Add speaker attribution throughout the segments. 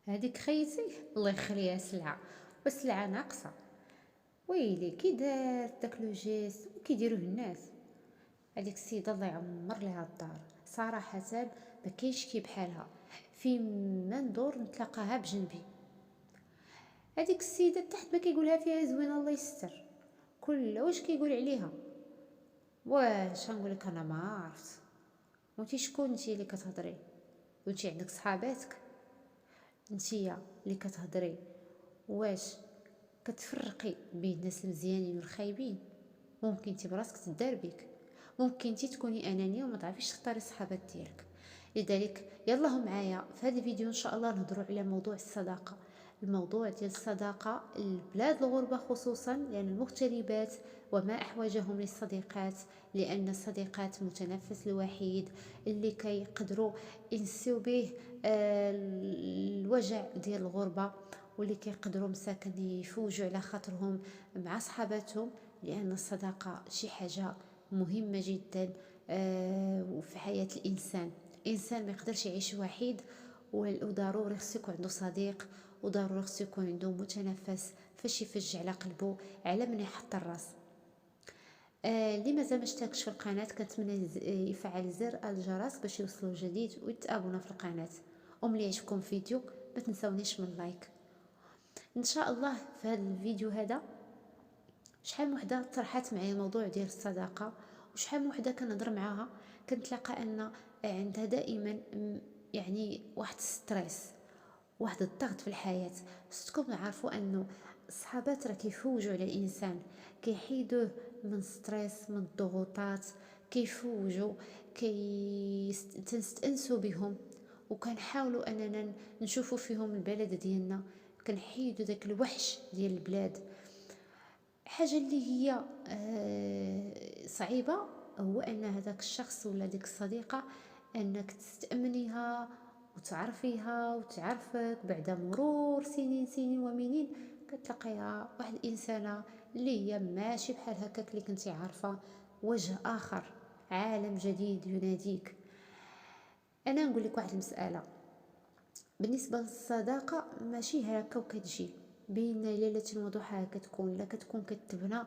Speaker 1: هذيك خيتي الله يخليها سلعة، والسلعة ناقصة. ويلي كي دارت داك لو جيست وكيديروه الناس. هذيك السيدة الله يعمر لها الدار صراحة، ما كاينش كي بحالها، فين ما ندور نتلاقاها بجنبي. هذيك السيدة تحت ما كيقولها فيها زوينة الله يستر، كل واش كيقول عليها. واش غنقولك انا ما عرفت. وانتي شكون انتي اللي كتهضري؟ وانتي عندك صحاباتك؟ انتيا اللي كتهضري واش كتفرقي بين الناس المزيانين والخايبين؟ ممكن انت براسك تدار بك، ممكن انت تكوني انانيه وما تعرفيش تختاري الصحابات ديالك. لذلك يلا معايا في هذا الفيديو ان شاء الله نهضروا على موضوع الصداقه، الموضوع ديال الصداقه البلاد الغربه خصوصا، لان المغتربات وما احوجهم للصديقات، لان الصديقات متنفس الوحيد اللي كيقدروا ينسيو به الوجع ديال الغربه، واللي كيقدروا مساكن يفوجوا على خاطرهم مع صحاباتهم، لان الصداقه شي حاجه مهمه جدا في حياه الانسان ما يقدرش يعيش وحيد، وضروري خصو يكون عنده صديق، وضروري خصو يكون عنده متنفس فاش يفج على قلبه على من يحط الراس. اللي مازال ما اشتركش في القناه كنتمنى يفعل زر الجرس باش يوصلوا جديد ويتابعونا في القناه. وملي يعجبكم الفيديو ما تنسونيش من لايك. ان شاء الله في هذا الفيديو هذا شحال من وحده طرحت معايا الموضوع ديال الصداقه، وشحال من وحده كنهضر معاها كنتلاقى ان عندها دائما يعني واحد ستريس، واحد الضغط في الحياه. خصكم نعرفوا انه الصحابات راه كيفوجوا على الانسان، كيحيدوه من ستريس، من الضغوطات، كيفوجوا تنستأنسوا بهم، وكنحاولوا اننا نشوفوا فيهم البلد ديالنا، كنحيدوا داك الوحش ديال البلاد. حاجه اللي هي صعيبه هو ان هذاك الشخص ولا ديك الصديقه انك تستأمنيها وتعرفيها وتعرفك بعد مرور سنين ومنين، كتلقيها واحد الانسانه اللي هي ماشي بحال هكاك اللي كنتي عارفه، وجه اخر، عالم جديد يناديك. انا نقول لك واحد المساله، بالنسبه للصداقه ماشي هكا وكتجي بين ليله وضحاها، كتكون كتبنى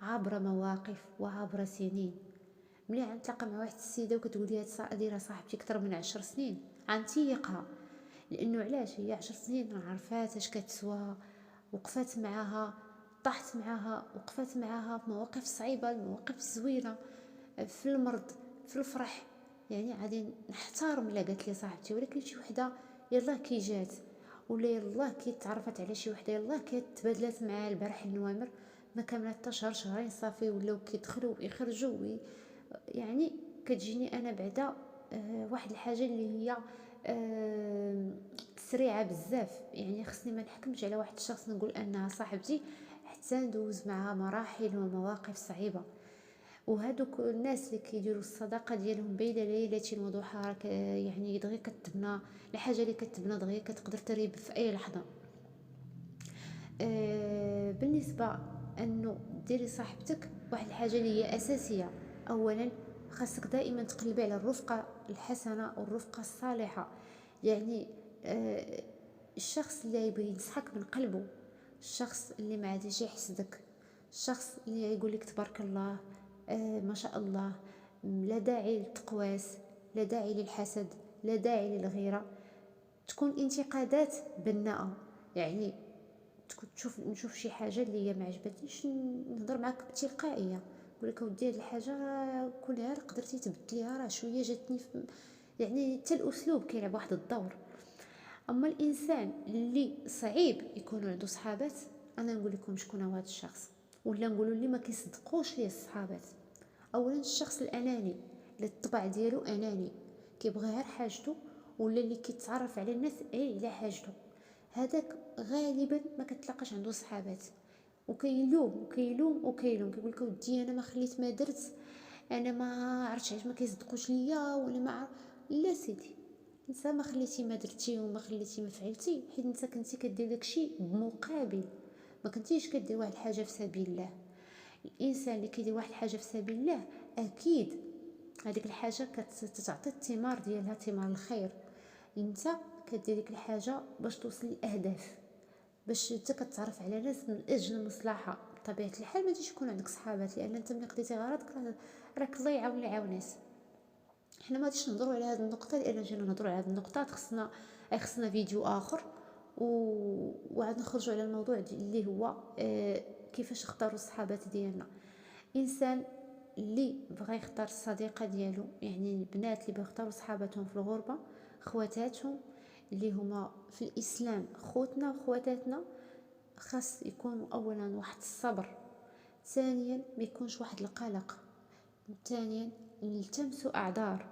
Speaker 1: عبر مواقف وعبر سنين. ملي غنتلاقى مع واحد السيده وكتقولي هاد راه صاحبتي اكثر من 10 سنين، غنتيقها، لانه علاش؟ هي 10 سنين عرفات اش كتسوى، وقفات معاها، طاحت معاها، وقفات معاها في مواقف صعيبه، المواقف الزوينه، في المرض، في الفرح. يعني غادي نحترم الا قالت لي صاحبتي، ولكن شي وحده يلاه كي جات، ولا يلاه كي تعرفت على شي وحده، يلاه كي تبادلات معها البارح النوامر، ما كامله حتى شهر شهرين صافي ولاو كيدخلوا ويخرجوا يعني كتجيني انا بعدا واحد الحاجه اللي هي سريعه بزاف. يعني خصني ما نحكمش على واحد الشخص نقول انها صاحبتي حتى ندوز معها مراحل ومواقف صعيبه. وهذوك الناس اللي كيديروا الصداقه ديالهم بين ليله وضحاها يعني دغيا كتبنى، الحاجه اللي كتبنى دغيا كتقدر تريب في اي لحظه. بالنسبه انه ديري صاحبتك، واحد الحاجه اللي هي اساسيه، اولا خاصك دائما تقلبي على الرفقه الحسنه والرفقه الصالحه. يعني الشخص اللي يبغي ينصحك من قلبه، الشخص اللي ما عادش يحسدك، الشخص اللي يقول لك تبارك الله ما شاء الله، لا داعي للتقواس، لا داعي للحسد، لا داعي للغيره. تكون انتقادات بناءه، يعني نشوف شي حاجه اللي هي ما عجبتنيش نهضر معاك بتلقائيه، نقول لك اودي هذه الحاجه كلها قدرتي تبدليها، راه شويه جاتني يعني حتى الاسلوب كيلعب واحد الدور. اما الانسان اللي صعيب يكون عنده صحابات، انا نقول لكم شكون هو هذا الشخص، ولا نقولوا اللي ما كيصدقوش ليه الصحابات. اولا الشخص الاناني اللي الطبع ديالو اناني، كيبغي غير حاجته، ولا اللي كيتعرف على الناس غير على حاجته، هذاك غالبا ما كتلاقاش عنده صحابات. وكيلوم وكيلوم وكيلوم، كيقول لك ودي انا ما خليت ما درت، انا ما عرفتش علاش ما كيصدقوش ليا، ولا ما عرف. لا سيدي، انت ما خليتي ما درتي وما خليتي ما فعلتي حيت انت كنتي كدير داكشي بمقابل، ما كنتيش كدير واحد الحاجه في سبيل الله. الانسان اللي كيدير واحد الحاجه في سبيل الله اكيد هذيك الحاجه كتعطي الثمار ديالها، ثمار الخير. انت كدير ديك الحاجه باش توصل للاهداف، باش انت كتعرف على ناس من اجل المصلحه. بطبيعه الحال ما تجيش يكون عندك صحابات، لان انت ملي قضيتي غرضك راك الله يعاون اللي عاونات. حنا ما غاديش نهضروا على هذه النقطه، لان جينا نهضروا على هذه النقطه خصنا فيديو اخر، وعاد نخرجوا على الموضوع اللي هو كيفاش نختاروا الصحابات ديالنا. انسان اللي بغى يختار الصديقه ديالو، يعني البنات اللي بيختاروا صحاباتهم في الغربه، خواتاتهم اللي هما في الاسلام خوتنا وخواتاتنا، خاص يكونوا اولا واحد الصبر، ثانيا ما يكونش واحد القلق، ثانيا نلتمسوا اعذار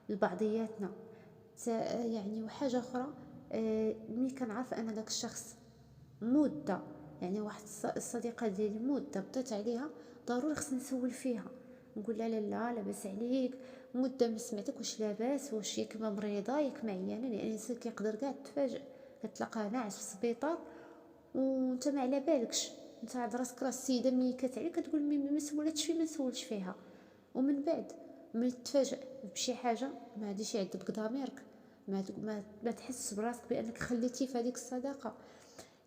Speaker 1: لبعضياتنا. يعني وحاجه اخرى، ملي كنعرف ان داك الشخص مده، يعني واحد الصديقه ديالي مده بطيت عليها، ضروري خصني نسول فيها، نقول لها لا لاباس عليك، مده ما سمعتك، واش لاباس، واش ياك ما مريضه ياك معيانه، لان الانسان كيقدر كاع تفاجئ كتلقاه ناعس في السبيطار وانت ما على بالكش، انت عاد راسك راه السيده ملي كتعلي كتقول ما سولتش فيه ما نسولش فيها، ومن بعد ملي تفاجئ بشي حاجه ما غاديش يعذبك ضميرك، ما تحس براسك بانك خليتي في هذيك الصداقه،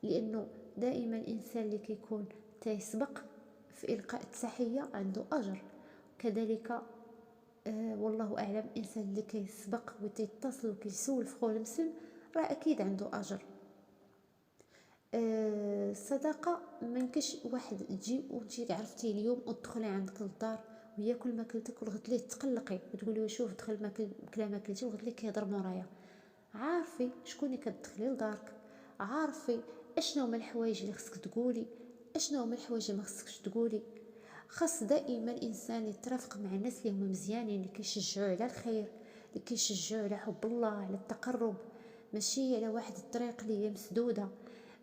Speaker 1: لانه دائما الانسان اللي كيكون تيسبق في القاء التحيه عنده اجر، كذلك والله اعلم الانسان اللي كيسبق وتيتصل وكيسول في خول مسلم راه اكيد عنده اجر. الصداقه ما يمكنش واحد تجي وانتي عرفتيه اليوم وتدخلي عندك للدار وياكل ماكلتك وغد ليه تقلقي وتقولي شوف دخل كلا ماكلتي وغد ليه كيهضر مورايا. عارفي شكون اللي كتدخلي لدارك، عارفي اشنو هما الحوايج اللي خصك تقولي، اشنو هما الحوايج اللي ما خصكش تقولي. خاص دائما الانسان يترافق مع الناس اللي هما مزيانين، اللي كيشجعوا على الخير، اللي كيشجعوا على حب الله، على التقرب، ماشي على واحد الطريق اللي هي مسدوده،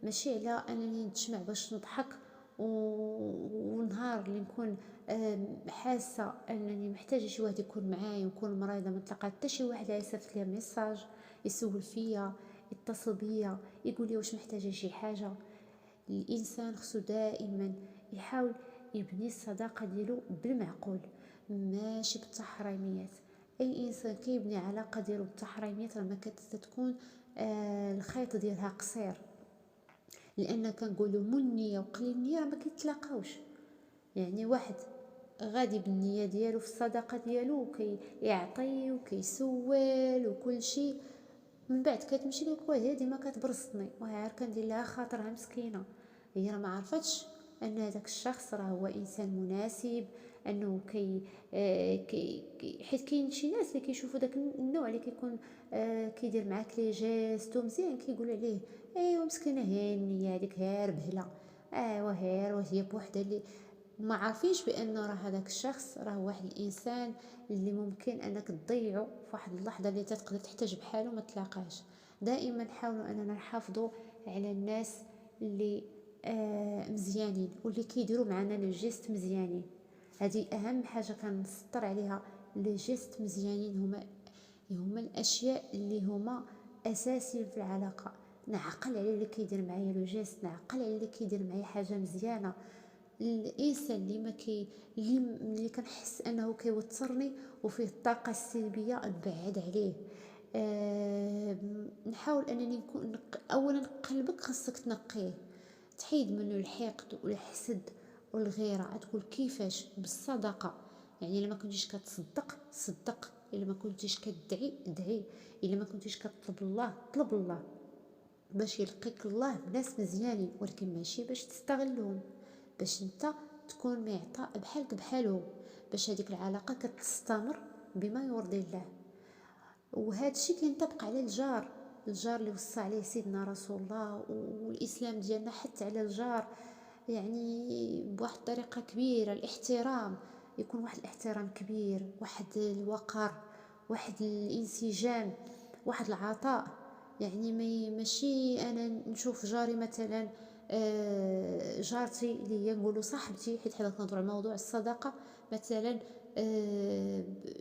Speaker 1: ماشي على انني نتجمع باش نضحك ونهار اللي نكون حاسه انني محتاجه شي واحد يكون معايا ونكون مريضه ما تلقى حتى شي واحد يصيفط لي ميساج يسول فيا يتصل بيا يقول لي واش محتاجه شي حاجه. الانسان خصو دائما يحاول يبني الصداقه ديالو بالمعقول ماشي بالتحريميات. اي انسان كيبني علاقه ديالو بالتحريميات راه ما كتكون الخيط ديالها قصير، لان كنقولوا مول النيه وقليل النيه راه ما كيتلاقاوش. يعني واحد غادي بالنيه ديالو في الصداقه ديالو وكيعطي وكيسول وكل شيء، من بعد كتمشي لك هادي ما كتبرصني وعار كندير لها خاطرها مسكينه، هي ما عرفتش ان هذاك الشخص راه هو انسان مناسب، انه حيت كاين شي ناس اللي كيشوفوا داك النوع اللي كيكون كيدير معاك لي جيست مزيان كيقولوا عليه ايوا مسكينه هانيه هذيك هير بهله، ايوا هير وهي بوحدها، اللي ما عارفينش بانه راه هذاك الشخص راه واحد الانسان اللي ممكن انك تضيعه في واحد اللحظه اللي تقدر تحتاج بحاله ما تلاقاش. دائما نحاولوا اننا نحافظوا على الناس اللي مزيانين واللي كيديروا معنا لي جيست مزيانين، هذه اهم حاجه كنسطر عليها. لي جيست مزيانين هما الاشياء اللي هما اساسيين في العلاقه. نعقل على اللي كيدير معايا لو جيست، نعقل على اللي كيدير معايا حاجه مزيانه. الانسان اللي ما اللي كنحس انه كيوترني وفيه الطاقه السلبيه نبعد عليه. نحاول انني نكون اولا قلبك خاصك تنقيه، تحيد منه الحقد والحسد والغيره، تقول كيفاش بالصدقه. يعني الا ما كنتيش كتصدق صدق، الا ما كنتيش كتدعي ادعي، الا ما كنتيش كتطلب الله طلب الله، باش يلقيك الله بناس مزيانين، ولكن ماشي باش تستغلهم، باش انت تكون معطاء بحالك بحالهم، باش هذيك العلاقه كتستمر بما يرضي الله. وهذا الشيء كينطبق على الجار اللي وصى عليه سيدنا رسول الله، والاسلام ديالنا حث على الجار يعني بواحد الطريقه كبيره. الاحترام يكون واحد الاحترام كبير، واحد الوقار، واحد الانسجام، واحد العطاء. يعني ماشي انا نشوف جاري مثلا جارتي اللي هي نقولوا صاحبتي، حيت حنا كنهضروا على موضوع الصداقه، مثلا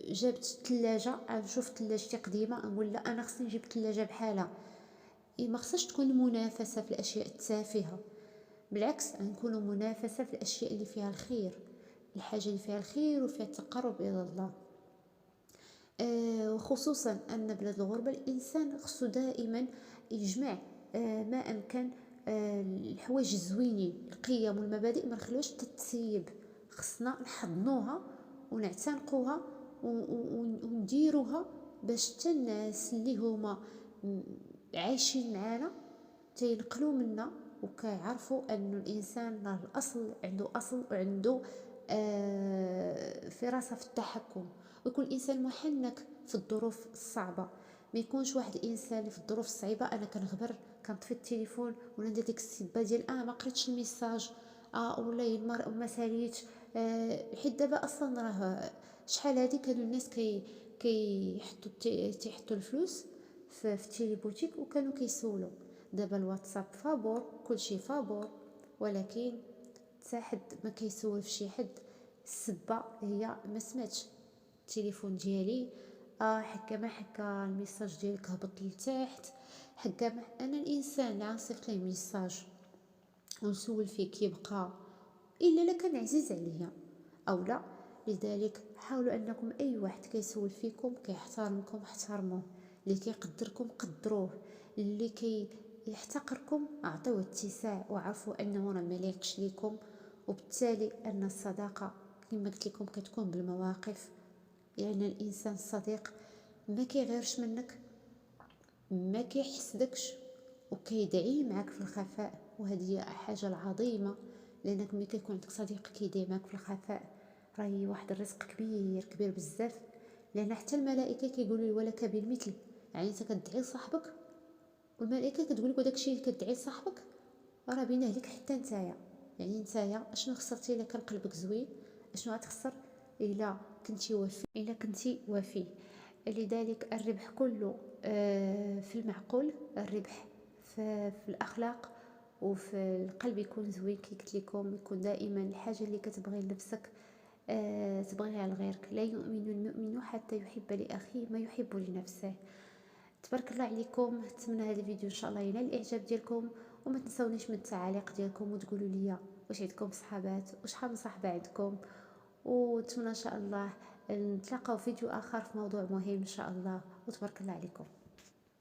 Speaker 1: جابت ثلاجه، نشوف ثلاجتي قديمه نقول لا انا خصني نجيب ثلاجه بحالها. ما خصهاش تكون منافسه في الاشياء التافهه، بالعكس نكونوا منافسه في الاشياء اللي فيها الخير، الحاجه اللي فيها الخير وفيها التقرب الى الله. وخصوصا أن بلاد الغربة الإنسان خصو دائما يجمع ما أمكن الحوايج الزوينين، القيم والمبادئ ما نخلوش تتسيب، خصنا نحضنوها ونعتنقوها ونديروها باش حتى الناس اللي هما عايشين معانا تينقلوا منا وكيعرفوا أن الإنسان له الأصل، عنده أصل وعنده فراسة في التحكم، ويكون الإنسان محنك في الظروف الصعبة. ما يكونش واحد الانسان في الظروف الصعيبه انا كنغبر كنطفي التليفون ولا ندير ديك السبه ديال ما قريتش الميساج ولا المرء ما ساليتش. حيت دابا اصلا راه شحال هادي كانوا الناس كيحطوا تيحطوا الفلوس في التيليبوتيك وكانوا كيسولوا. دابا الواتساب فابور كلشي فابور، ولكن حتى حد ما كيسول في شي حد. السبه هي ما سمعتش التليفون ديالي، حكا ما حكا الميساج ديالك هبط لتحت، حكا ما انا الانسان اللي غنصيفط ليه ميساج ونسول فيه كيبقى الا لا كان عزيز عليا او لا. لذلك حاولوا انكم اي واحد كيسول فيكم كيحترمكم احترموه، اللي كيقدركم قدروه، اللي يحتقركم اعطوه اتساع وعرفوا انه راه مليقش ليكم. وبالتالي ان الصداقه كما قلت لكم كتكون بالمواقف. يعني الانسان الصديق ما كيغيرش منك، ما كيحسدكش، وكيدعي معك في الخفاء، وهذه هي حاجه العظيمه. لانك ملي كيكون عندك صديق كيدعي معك في الخفاء راهي واحد الرزق كبير كبير بزاف. لان حتى الملائكه كيقولوا لي ولك بالمثل، يعني انت كتدعي لصاحبك والملائكه كتقول لك داكشي اللي كتدعي لصاحبك راه بينه لك حتى نتايا. يعني نتايا اشنو خسرتي الا كان قلبك زوين؟ اشنو غتخسر الا كنتي وفي، الا كنتي وفي؟ لذلك الربح كله في المعقول، الربح في الاخلاق وفي القلب يكون زوين. كي قلت لكم يكون دائما الحاجه اللي كتبغي لنفسك تبغيها لغيرك. لا يؤمن المؤمن حتى يحب لاخيه ما يحب لنفسه. تبارك الله عليكم. نتمنى هذا الفيديو ان شاء الله ينال الاعجاب ديالكم، وما تنسونيش من التعاليق ديالكم وتقولوا لي واش عندكم صحابات وشحال من صاحبه عندكم. ونتمنى ان شاء الله نتلاقاو في فيديو اخر في موضوع مهم ان شاء الله. وتبارك الله عليكم.